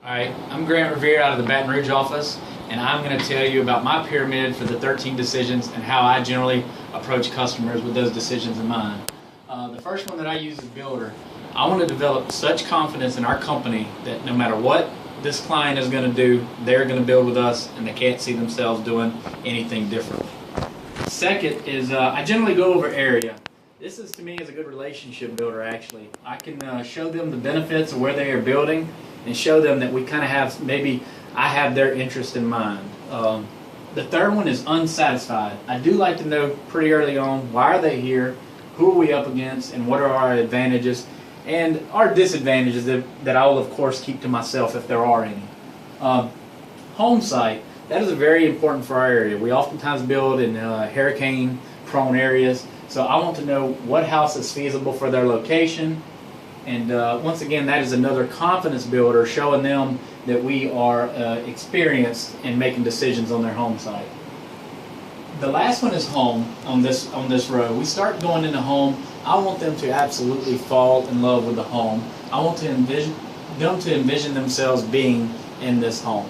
Alright, I'm Grant Revere out of the Baton Rouge office, and I'm going to tell you about my pyramid for the 13 decisions and how I generally approach customers with those decisions in mind. The first one that I use is builder. I want to develop such confidence in our company that no matter what this client is going to do, they're going to build with us and they can't see themselves doing anything different. Second is I generally go over area. This is to me is a good relationship builder actually. I can show them the benefits of where they are building and show them that we kind of have, maybe I have their interest in mind. The third one is unsatisfied. I do like to know pretty early on, why are they here, who are we up against, and what are our advantages and our disadvantages that I will of course keep to myself if there are any. Home site, that is very important for our area. We oftentimes build in hurricane prone areas, so I want to know what house is feasible for their location. And once again, that is another confidence builder, showing them that we are experienced in making decisions on their home site. The last one is home on this row. We start going into home. I want them to absolutely fall in love with the home. I want to envision themselves being in this home.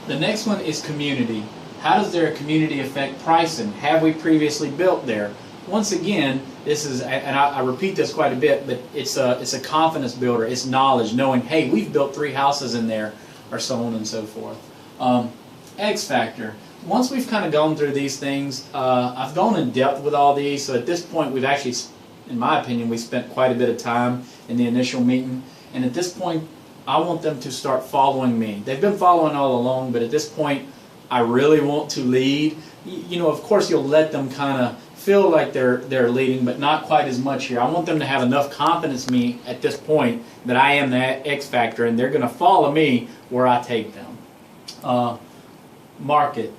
The next one is community. How does their community affect pricing? Have we previously built there? Once again, this is, and I repeat this quite a bit, but it's a confidence builder. It's knowledge, knowing, hey, we've built 3 houses in there, or so on and so forth. X factor. Once we've kind of gone through these things, I've gone in depth with all these. So at this point, we've actually, in my opinion, we spent quite a bit of time in the initial meeting. And at this point, I want them to start following me. They've been following all along, but at this point, I really want to lead. You know, of course, you'll let them kind of feel like they're leading, but not quite as much here. I want them to have enough confidence in me at this point that I am that X factor, and they're going to follow me where I take them. Market.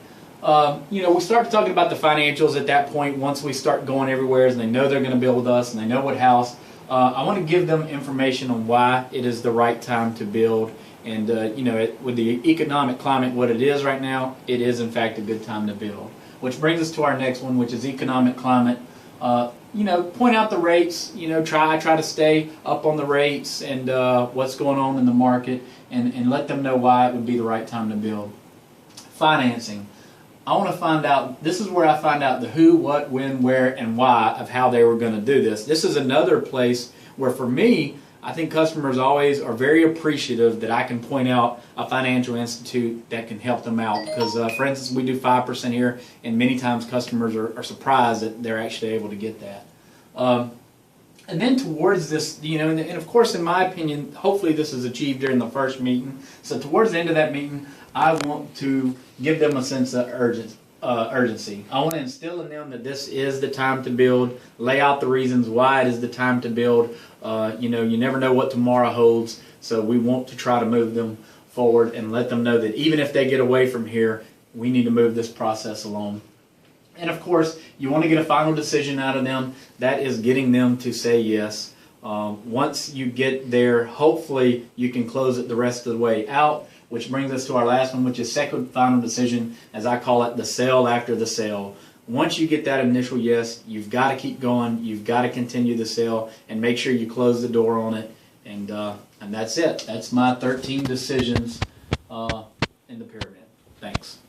You know, we start talking about the financials at that point. Once we start going everywhere, and they know they're going to build with us, and they know what house. I want to give them information on why it is the right time to build. And you know, with the economic climate, what it is right now, it is in fact a good time to build. Which brings us to our next one, which is economic climate. You know, point out the rates. You know, try to stay up on the rates and what's going on in the market, and let them know why it would be the right time to build. Financing. I want to find out. This is where I find out the who, what, when, where, and why of how they were going to do this. This is another place where, for me, I think customers always are very appreciative that I can point out a financial institute that can help them out. Because, for instance, we do 5% here, and many times customers are surprised that they're actually able to get that. And then towards this, you know, and of course, in my opinion, hopefully this is achieved during the first meeting. So towards the end of that meeting, I want to give them a sense of urgency. I want to instill in them that this is the time to build, lay out the reasons why it is the time to build. You know, you never know what tomorrow holds, so we want to try to move them forward and let them know that even if they get away from here, we need to move this process along. And of course, you want to get a final decision out of them. That is getting them to say yes. Once you get there, hopefully you can close it the rest of the way out, which brings us to our last one, which is second final decision, as I call it, the sale after the sale. Once you get that initial yes, you've got to keep going. You've got to continue the sale and make sure you close the door on it. And that's it. That's my 13 decisions in the pyramid. Thanks.